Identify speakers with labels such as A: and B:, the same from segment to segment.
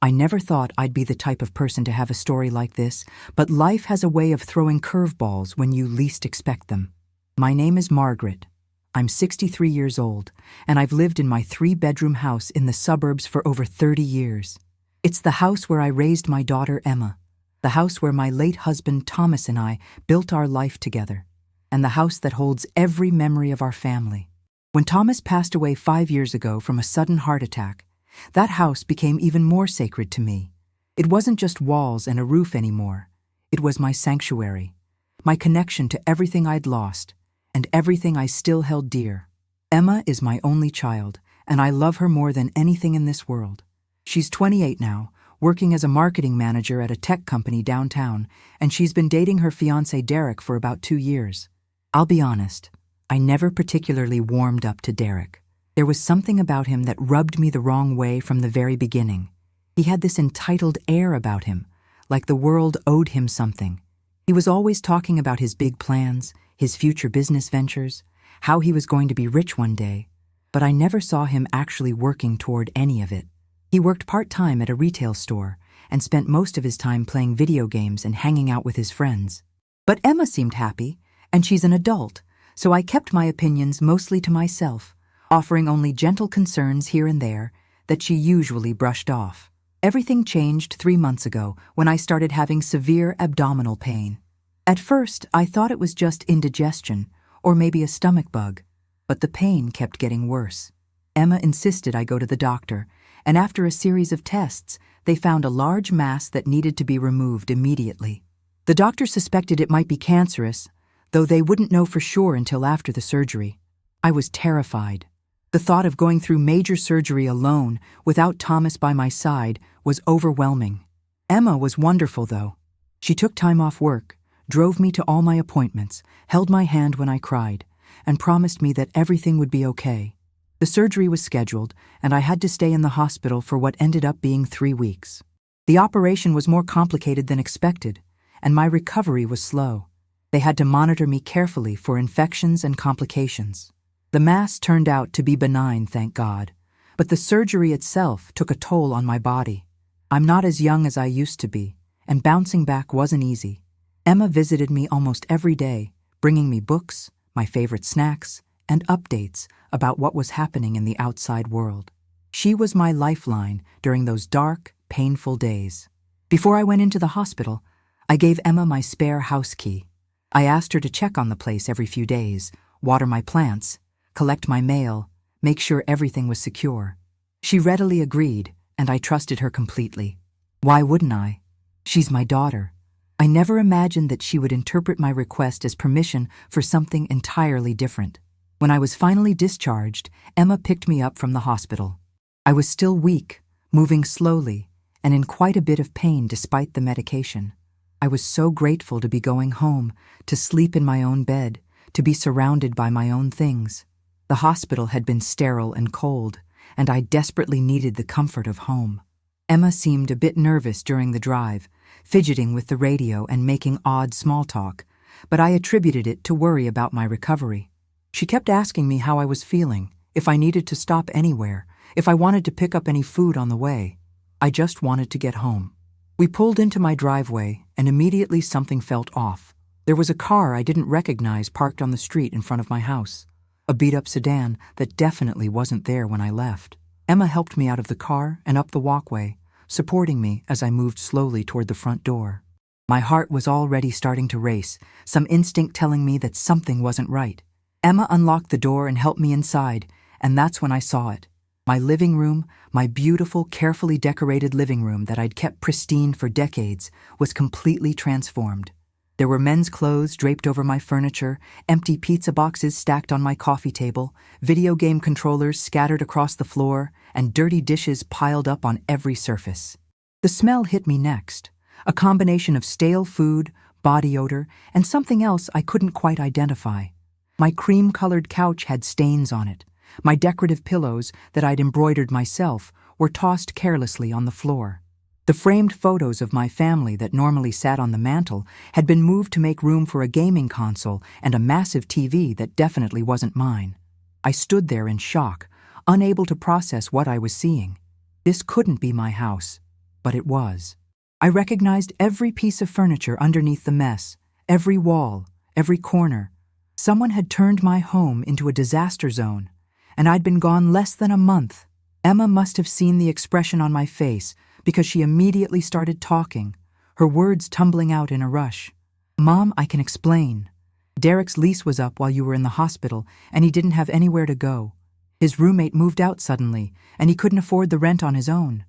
A: I never thought I'd be the type of person to have a story like this, but life has a way of throwing curveballs when you least expect them. My name is Margaret. I'm 63 years old, and I've lived in my 3-bedroom house in the suburbs for over 30 years. It's the house where I raised my daughter Emma, the house where my late husband Thomas and I built our life together, and the house that holds every memory of our family. When Thomas passed away 5 years ago from a sudden heart attack, that house became even more sacred to me. It wasn't just walls and a roof anymore. It was my sanctuary, my connection to everything I'd lost, and everything I still held dear. Emma is my only child, and I love her more than anything in this world. She's 28 now, working as a marketing manager at a tech company downtown, and she's been dating her fiancé Derek for about 2 years. I'll be honest, I never particularly warmed up to Derek. There was something about him that rubbed me the wrong way from the very beginning. He had this entitled air about him, like the world owed him something. He was always talking about his big plans, his future business ventures, how he was going to be rich one day, but I never saw him actually working toward any of it. He worked part-time at a retail store and spent most of his time playing video games and hanging out with his friends. But Emma seemed happy, and she's an adult, so I kept my opinions mostly to myself, offering only gentle concerns here and there that she usually brushed off. Everything changed 3 months ago when I started having severe abdominal pain. At first, I thought it was just indigestion or maybe a stomach bug, but the pain kept getting worse. Emma insisted I go to the doctor, and after a series of tests, they found a large mass that needed to be removed immediately. The doctor suspected it might be cancerous, though they wouldn't know for sure until after the surgery. I was terrified. The thought of going through major surgery alone, without Thomas by my side, was overwhelming. Emma was wonderful, though. She took time off work, drove me to all my appointments, held my hand when I cried, and promised me that everything would be okay. The surgery was scheduled, and I had to stay in the hospital for what ended up being 3 weeks. The operation was more complicated than expected, and my recovery was slow. They had to monitor me carefully for infections and complications. The mass turned out to be benign, thank God, but the surgery itself took a toll on my body. I'm not as young as I used to be, and bouncing back wasn't easy. Emma visited me almost every day, bringing me books, my favorite snacks, and updates about what was happening in the outside world. She was my lifeline during those dark, painful days. Before I went into the hospital, I gave Emma my spare house key. I asked her to check on the place every few days, water my plants, collect my mail, make sure everything was secure. She readily agreed, and I trusted her completely. Why wouldn't I? She's my daughter. I never imagined that she would interpret my request as permission for something entirely different. When I was finally discharged, Emma picked me up from the hospital. I was still weak, moving slowly, and in quite a bit of pain despite the medication. I was so grateful to be going home, to sleep in my own bed, to be surrounded by my own things. The hospital had been sterile and cold, and I desperately needed the comfort of home. Emma seemed a bit nervous during the drive, fidgeting with the radio and making odd small talk, but I attributed it to worry about my recovery. She kept asking me how I was feeling, if I needed to stop anywhere, if I wanted to pick up any food on the way. I just wanted to get home. We pulled into my driveway, and immediately something felt off. There was a car I didn't recognize parked on the street in front of my house. A beat-up sedan that definitely wasn't there when I left. Emma helped me out of the car and up the walkway, supporting me as I moved slowly toward the front door. My heart was already starting to race, some instinct telling me that something wasn't right. Emma unlocked the door and helped me inside, and that's when I saw it. My living room, my beautiful, carefully decorated living room that I'd kept pristine for decades, was completely transformed. There were men's clothes draped over my furniture, empty pizza boxes stacked on my coffee table, video game controllers scattered across the floor, and dirty dishes piled up on every surface. The smell hit me next, a combination of stale food, body odor, and something else I couldn't quite identify. My cream-colored couch had stains on it. My decorative pillows, that I'd embroidered myself, were tossed carelessly on the floor. The framed photos of my family that normally sat on the mantel had been moved to make room for a gaming console and a massive TV that definitely wasn't mine. I stood there in shock, unable to process what I was seeing. This couldn't be my house. but it was. I recognized every piece of furniture underneath the mess, every wall, every corner. Someone had turned my home into a disaster zone, and I'd been gone less than a month. Emma must have seen the expression on my face because she immediately started talking, her words tumbling out in a rush. "Mom, I can explain. Derek's lease was up while you were in the hospital, and he didn't have anywhere to go. His roommate moved out suddenly, and he couldn't afford the rent on his own.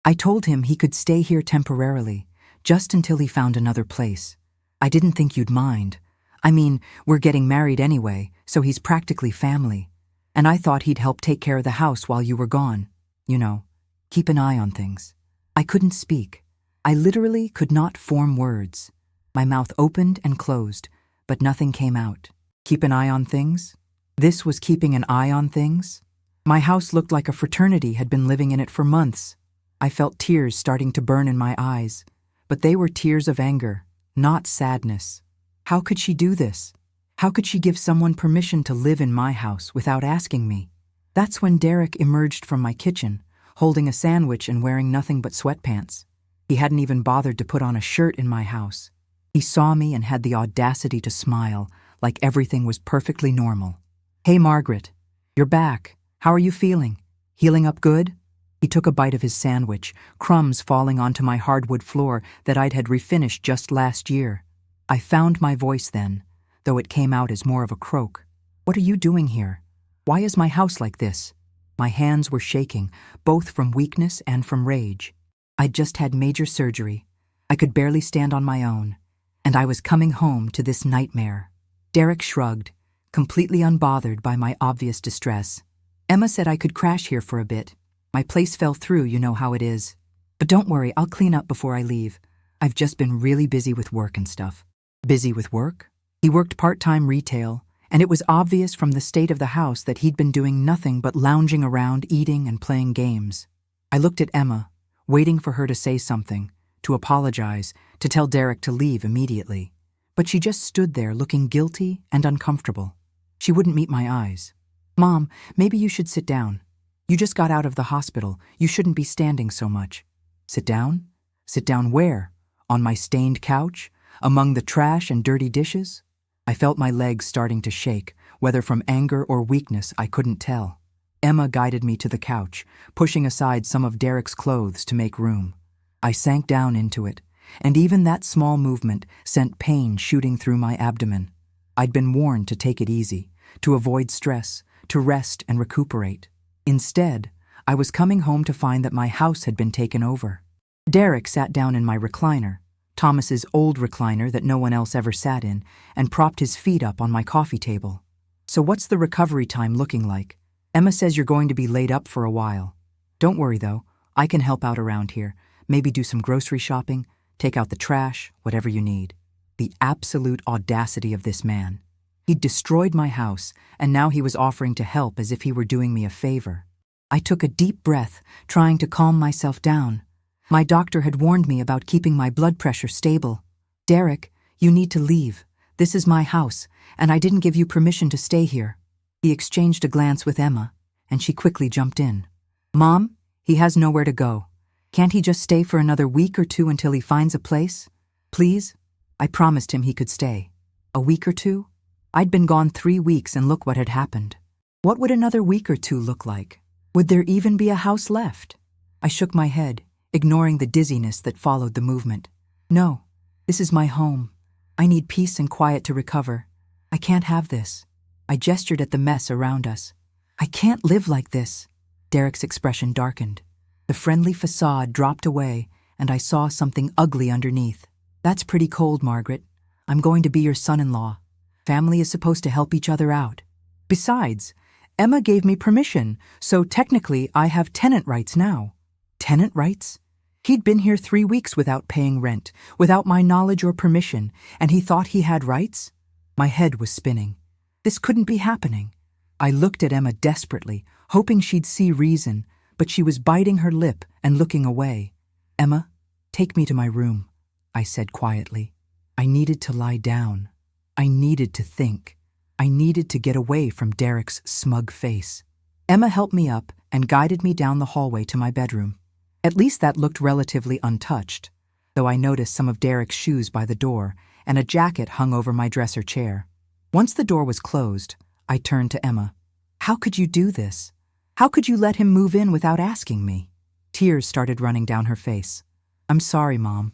A: I told him he could stay here temporarily, just until he found another place. I didn't think you'd mind. I mean, we're getting married anyway, so he's practically family. And I thought he'd help take care of the house while you were gone. You know, keep an eye on things." I couldn't speak. I literally could not form words. My mouth opened and closed, but nothing came out. Keep an eye on things? This was keeping an eye on things? My house looked like a fraternity had been living in it for months. I felt tears starting to burn in my eyes, but they were tears of anger, not sadness. How could she do this? How could she give someone permission to live in my house without asking me? That's when Derek emerged from my kitchen, holding a sandwich and wearing nothing but sweatpants. He hadn't even bothered to put on a shirt in my house. He saw me and had the audacity to smile, like everything was perfectly normal. "Hey, Margaret, you're back. How are you feeling? Healing up good?" He took a bite of his sandwich, crumbs falling onto my hardwood floor that I'd had refinished just last year. I found my voice then, though it came out as more of a croak. "What are you doing here? Why is my house like this?" My hands were shaking, both from weakness and from rage. I'd just had major surgery. I could barely stand on my own, and I was coming home to this nightmare. Derek shrugged, completely unbothered by my obvious distress. "Emma said I could crash here for a bit. My place fell through, you know how it is. But don't worry, I'll clean up before I leave. I've just been really busy with work and stuff." Busy with work? He worked part-time retail, and it was obvious from the state of the house that he'd been doing nothing but lounging around, eating and playing games. I looked at Emma, waiting for her to say something, to apologize, to tell Derek to leave immediately. But she just stood there looking guilty and uncomfortable. She wouldn't meet my eyes. "Mom, maybe you should sit down. You just got out of the hospital. You shouldn't be standing so much." "Sit down? Sit down where? On my stained couch? Among the trash and dirty dishes?" I felt my legs starting to shake, whether from anger or weakness I couldn't tell. Emma guided me to the couch, pushing aside some of Derek's clothes to make room. I sank down into it, and even that small movement sent pain shooting through my abdomen. I'd been warned to take it easy, to avoid stress, to rest and recuperate. Instead, I was coming home to find that my house had been taken over. Derek sat down in my recliner, Thomas's old recliner that no one else ever sat in, and propped his feet up on my coffee table. "So what's the recovery time looking like? Emma says you're going to be laid up for a while. Don't worry though, I can help out around here, maybe do some grocery shopping, take out the trash, whatever you need." The absolute audacity of this man. He'd destroyed my house, and now he was offering to help as if he were doing me a favor. I took a deep breath, trying to calm myself down. My doctor had warned me about keeping my blood pressure stable. "Derek, you need to leave. This is my house, and I didn't give you permission to stay here." He exchanged a glance with Emma, and she quickly jumped in. "Mom, he has nowhere to go. Can't he just stay for another week or two until he finds a place? Please?" I promised him he could stay. A week or two? I'd been gone 3 weeks and look what had happened. What would another week or two look like? Would there even be a house left? I shook my head, ignoring the dizziness that followed the movement. "No, this is my home. I need peace and quiet to recover. I can't have this." I gestured at the mess around us. "I can't live like this." Derek's expression darkened. The friendly facade dropped away, and I saw something ugly underneath. "That's pretty cold, Margaret. I'm going to be your son-in-law. Family is supposed to help each other out. Besides, Emma gave me permission, so technically I have tenant rights now." Tenant rights? He'd been here 3 weeks without paying rent, without my knowledge or permission, and he thought he had rights? My head was spinning. This couldn't be happening. I looked at Emma desperately, hoping she'd see reason, but she was biting her lip and looking away. "Emma, take me to my room," I said quietly. I needed to lie down. I needed to think. I needed to get away from Derek's smug face. Emma helped me up and guided me down the hallway to my bedroom. At least that looked relatively untouched, though I noticed some of Derek's shoes by the door and a jacket hung over my dresser chair. Once the door was closed, I turned to Emma. "How could you do this? How could you let him move in without asking me?" Tears started running down her face. "I'm sorry, Mom.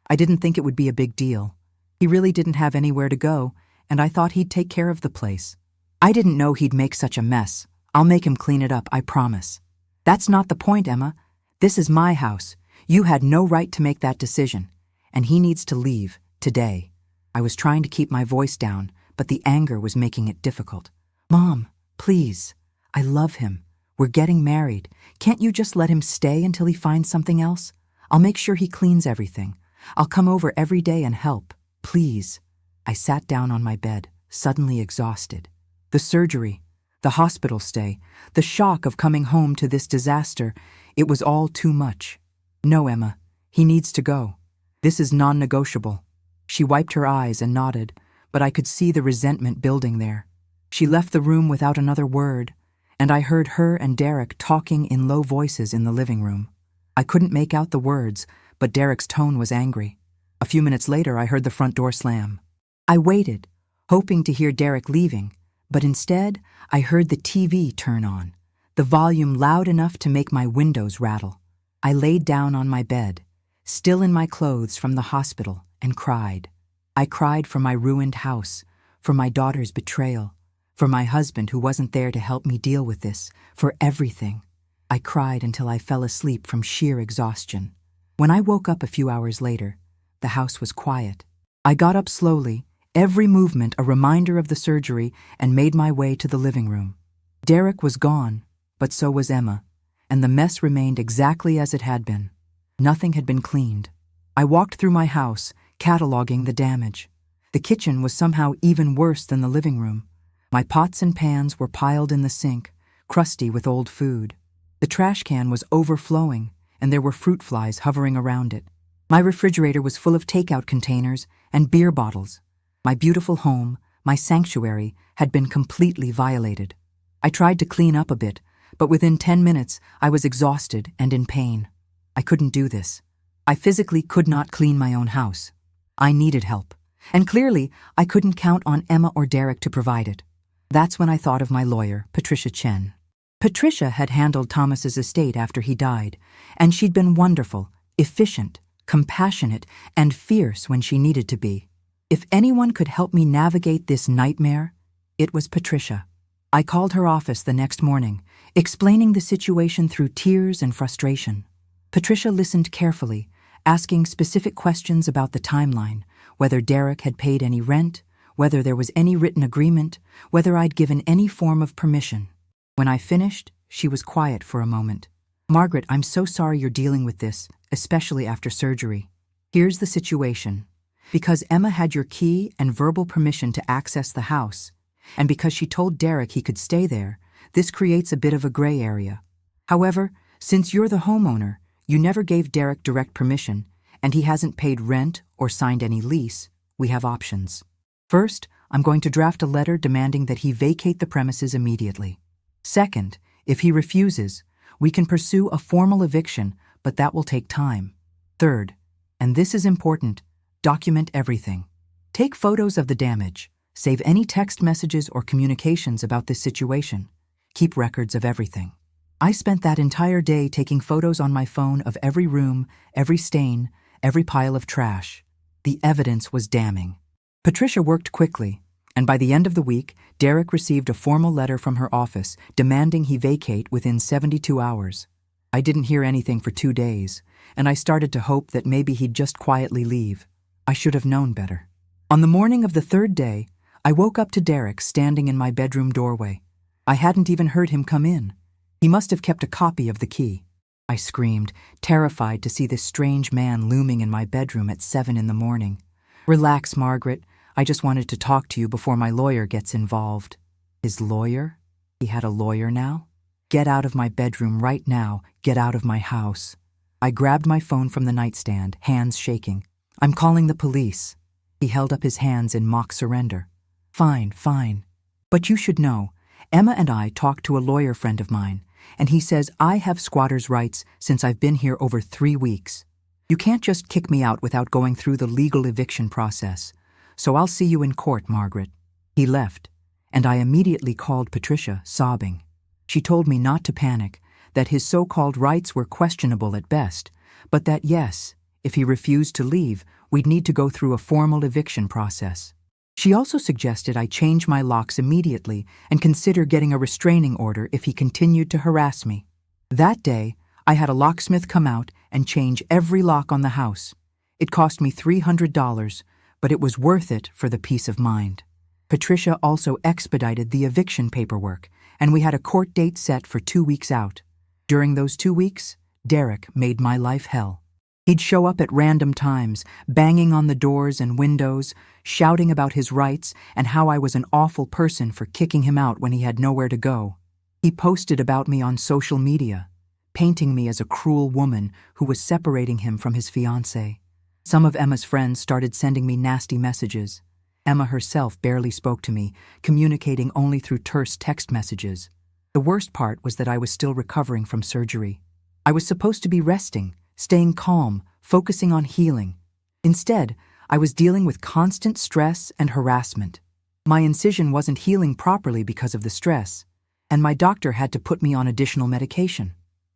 A: I didn't think it would be a big deal. He really didn't have anywhere to go, and I thought he'd take care of the place. I didn't know he'd make such a mess. I'll make him clean it up, I promise." "That's not the point, Emma. This is my house. You had no right to make that decision, and he needs to leave, today." I was trying to keep my voice down, but the anger was making it difficult. "Mom, please. I love him. We're getting married. Can't you just let him stay until he finds something else? I'll make sure he cleans everything. I'll come over every day and help. Please." I sat down on my bed, suddenly exhausted. The surgery, the hospital stay, the shock of coming home to this disaster, it was all too much. "No, Emma, he needs to go. This is non-negotiable." She wiped her eyes and nodded, but I could see the resentment building there. She left the room without another word, and I heard her and Derek talking in low voices in the living room. I couldn't make out the words, but Derek's tone was angry. A few minutes later, I heard the front door slam. I waited, hoping to hear Derek leaving, but instead, I heard the TV turn on, the volume loud enough to make my windows rattle. I laid down on my bed, still in my clothes from the hospital, and cried. I cried for my ruined house, for my daughter's betrayal, for my husband who wasn't there to help me deal with this, for everything. I cried until I fell asleep from sheer exhaustion. When I woke up a few hours later, the house was quiet. I got up slowly, every movement a reminder of the surgery, and made my way to the living room. Derek was gone, but so was Emma, and the mess remained exactly as it had been. Nothing had been cleaned. I walked through my house, cataloging the damage. The kitchen was somehow even worse than the living room. My pots and pans were piled in the sink, crusty with old food. The trash can was overflowing, and there were fruit flies hovering around it. My refrigerator was full of takeout containers and beer bottles. My beautiful home, my sanctuary, had been completely violated. I tried to clean up a bit, but within 10 minutes I was exhausted and in pain. I couldn't do this. I physically could not clean my own house. I needed help, and clearly I couldn't count on Emma or Derek to provide it. That's when I thought of my lawyer, Patricia Chen. Patricia had handled Thomas's estate after he died, and she'd been wonderful, efficient, compassionate, and fierce when she needed to be. If anyone could help me navigate this nightmare, it was Patricia. I called her office the next morning, explaining the situation through tears and frustration. Patricia listened carefully, asking specific questions about the timeline, whether Derek had paid any rent, whether there was any written agreement, whether I'd given any form of permission. When I finished, she was quiet for a moment. "Margaret, I'm so sorry you're dealing with this, especially after surgery. Here's the situation. Because Emma had your key and verbal permission to access the house, and because she told Derek he could stay there, this creates a bit of a gray area. However, since you're the homeowner, you never gave Derek direct permission, and he hasn't paid rent or signed any lease, we have options. First, I'm going to draft a letter demanding that he vacate the premises immediately. Second, if he refuses, we can pursue a formal eviction, but that will take time. Third, and this is important, document everything. Take photos of the damage. Save any text messages or communications about this situation. Keep records of everything." I spent that entire day taking photos on my phone of every room, every stain, every pile of trash. The evidence was damning. Patricia worked quickly, and by the end of the week, Derek received a formal letter from her office demanding he vacate within 72 hours. I didn't hear anything for 2 days, and I started to hope that maybe he'd just quietly leave. I should have known better. On the morning of the third day, I woke up to Derek standing in my bedroom doorway. I hadn't even heard him come in. He must have kept a copy of the key. I screamed, terrified to see this strange man looming in my bedroom at 7 in the morning. "Relax, Margaret. I just wanted to talk to you before my lawyer gets involved." His lawyer? He had a lawyer now? "Get out of my bedroom right now. Get out of my house." I grabbed my phone from the nightstand, hands shaking. "I'm calling the police." He held up his hands in mock surrender. Fine. But you should know, Emma and I talked to a lawyer friend of mine, and he says I have squatter's rights since I've been here over 3 weeks. You can't just kick me out without going through the legal eviction process. So I'll see you in court, Margaret. He left, and I immediately called Patricia, sobbing. She told me not to panic, that his so-called rights were questionable at best, but that yes, if he refused to leave, we'd need to go through a formal eviction process. She also suggested I change my locks immediately and consider getting a restraining order if he continued to harass me. That day, I had a locksmith come out and change every lock on the house. It cost me $300, but it was worth it for the peace of mind. Patricia also expedited the eviction paperwork, and we had a court date set for 2 weeks out. During those 2 weeks, Derek made my life hell. He'd show up at random times, banging on the doors and windows, shouting about his rights and how I was an awful person for kicking him out when he had nowhere to go. He posted about me on social media, painting me as a cruel woman who was separating him from his fiancé. Some of Emma's friends started sending me nasty messages. Emma herself barely spoke to me, communicating only through terse text messages. The worst part was that I was still recovering from surgery. I was supposed to be resting, staying calm, focusing on healing. Instead, I was dealing with constant stress and harassment. My incision wasn't healing properly because of the stress, and my doctor had to put me on additional medication.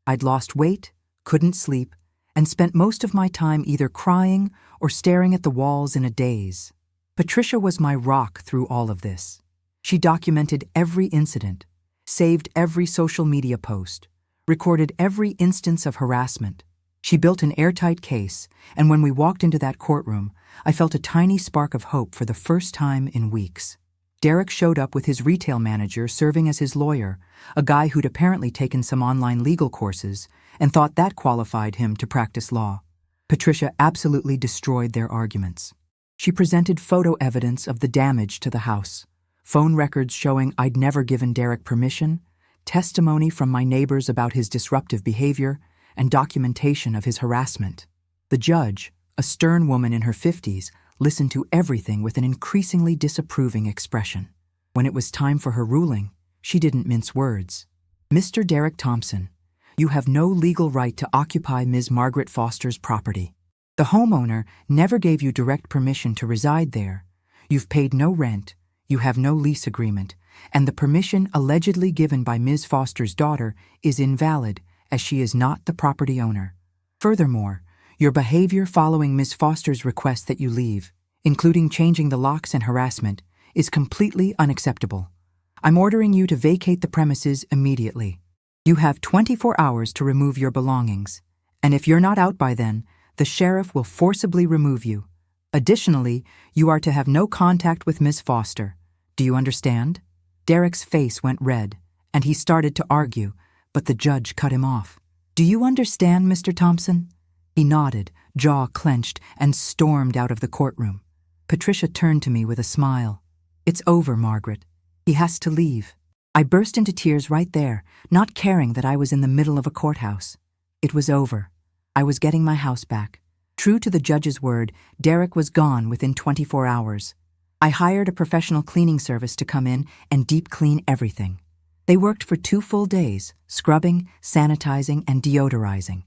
A: I'd lost weight, couldn't sleep, and spent most of my time either crying or staring at the walls in a daze. Patricia was my rock through all of this. She documented every incident, saved every social media post, recorded every instance of harassment. She built an airtight case, and when we walked into that courtroom, I felt a tiny spark of hope for the first time in weeks. Derek showed up with his retail manager serving as his lawyer, a guy who'd apparently taken some online legal courses and thought that qualified him to practice law. Patricia absolutely destroyed their arguments. She presented photo evidence of the damage to the house, phone records showing I'd never given Derek permission, testimony from my neighbors about his disruptive behavior, and documentation of his harassment. The judge, a stern woman in her 50s, listened to everything with an increasingly disapproving expression. When it was time for her ruling, she didn't mince words. Mr. Derek Thompson, you have no legal right to occupy Ms. Margaret Foster's property. The homeowner never gave you direct permission to reside there. You've paid no rent, you have no lease agreement, and the permission allegedly given by Ms. Foster's daughter is invalid as she is not the property owner. Furthermore, your behavior following Ms. Foster's request that you leave, including changing the locks and harassment, is completely unacceptable. I'm ordering you to vacate the premises immediately. You have 24 hours to remove your belongings, and if you're not out by then, the sheriff will forcibly remove you. Additionally, you are to have no contact with Ms. Foster. Do you understand? Derek's face went red, and he started to argue, but the judge cut him off. Do you understand, Mr. Thompson? He nodded, jaw clenched, and stormed out of the courtroom. Patricia turned to me with a smile. It's over, Margaret. He has to leave. I burst into tears right there, not caring that I was in the middle of a courthouse. It was over. I was getting my house back. True to the judge's word, Derek was gone within 24 hours. I hired a professional cleaning service to come in and deep clean everything. They worked for 2 full days, scrubbing, sanitizing, and deodorizing.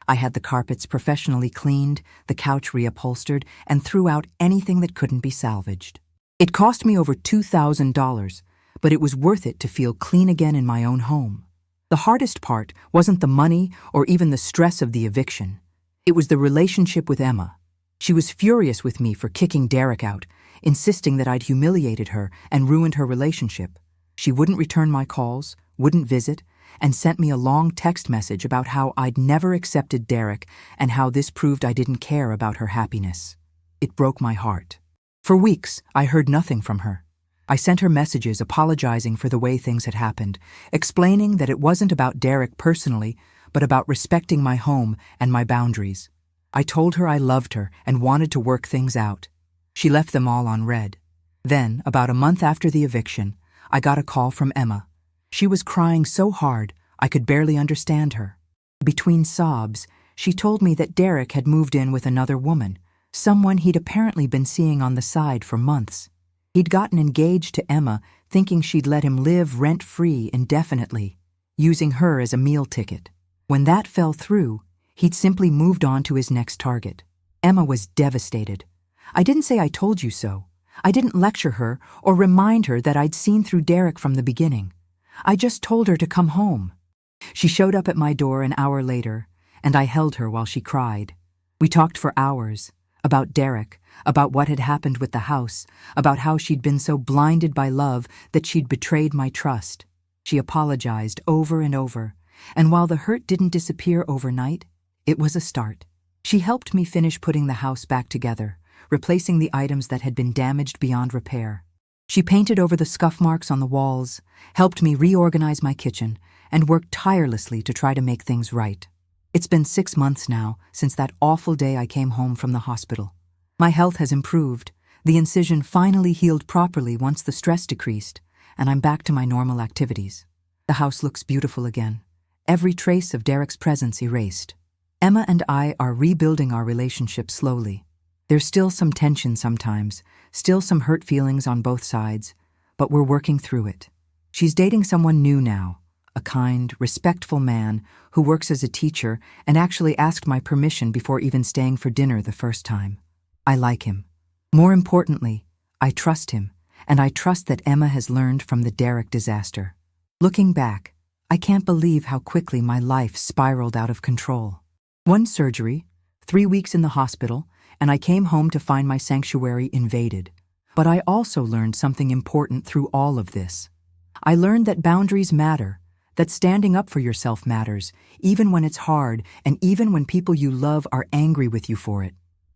A: I had the carpets professionally cleaned, the couch reupholstered, and threw out anything that couldn't be salvaged. It cost me over $2,000, but it was worth it to feel clean again in my own home. The hardest part wasn't the money or even the stress of the eviction. It was the relationship with Emma. She was furious with me for kicking Derek out, insisting that I'd humiliated her and ruined her relationship. She wouldn't return my calls, wouldn't visit, and sent me a long text message about how I'd never accepted Derek and how this proved I didn't care about her happiness. It broke my heart. For weeks, I heard nothing from her. I sent her messages apologizing for the way things had happened, explaining that it wasn't about Derek personally, but about respecting my home and my boundaries. I told her I loved her and wanted to work things out. She left them all on read. Then, about a month after the eviction, I got a call from Emma. She was crying so hard I could barely understand her. Between sobs, she told me that Derek had moved in with another woman, someone he'd apparently been seeing on the side for months. He'd gotten engaged to Emma, thinking she'd let him live rent-free indefinitely. using her as a meal ticket. When that fell through, he'd simply moved on to his next target. Emma was devastated. I didn't say I told you so. I didn't lecture her or remind her that I'd seen through Derek from the beginning. I just told her to come home. She showed up at my door an hour later, and I held her while she cried. We talked for hours, about Derek, about what had happened with the house, about how she'd been so blinded by love that she'd betrayed my trust. She apologized over and over, and while the hurt didn't disappear overnight, it was a start. She helped me finish putting the house back together, replacing the items that had been damaged beyond repair. She painted over the scuff marks on the walls, helped me reorganize my kitchen, and worked tirelessly to try to make things right. It's been 6 months now since that awful day I came home from the hospital. My health has improved. The incision finally healed properly once the stress decreased, and I'm back to my normal activities. The house looks beautiful again. Every trace of Derek's presence erased. Emma and I are rebuilding our relationship slowly. There's still some tension sometimes, still some hurt feelings on both sides, but we're working through it. She's dating someone new now, a kind, respectful man who works as a teacher and actually asked my permission before even staying for dinner the first time. I like him. More importantly, I trust him, and I trust that Emma has learned from the Derek disaster. Looking back, I can't believe how quickly my life spiraled out of control. 1 surgery, 3 weeks in the hospital, and I came home to find my sanctuary invaded. But I also learned something important through all of this. I learned that boundaries matter, that standing up for yourself matters, even when it's hard and even when people you love are angry with you for it.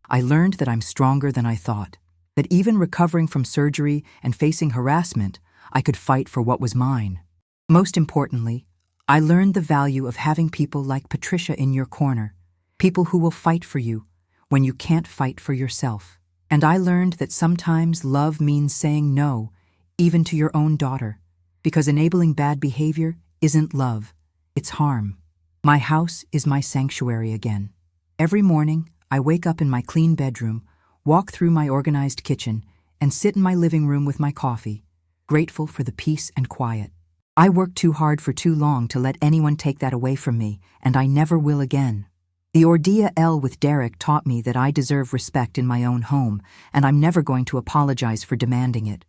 A: I learned that I'm stronger than I thought, that even recovering from surgery and facing harassment, I could fight for what was mine. Most importantly, I learned the value of having people like Patricia in your corner, people who will fight for you when you can't fight for yourself. And I learned that sometimes love means saying no, even to your own daughter, because enabling bad behavior isn't love, it's harm. My house is my sanctuary again. Every morning, I wake up in my clean bedroom, walk through my organized kitchen, and sit in my living room with my coffee, grateful for the peace and quiet. I worked too hard for too long to let anyone take that away from me, and I never will again. The ordeal with Derek taught me that I deserve respect in my own home, and I'm never going to apologize for demanding it.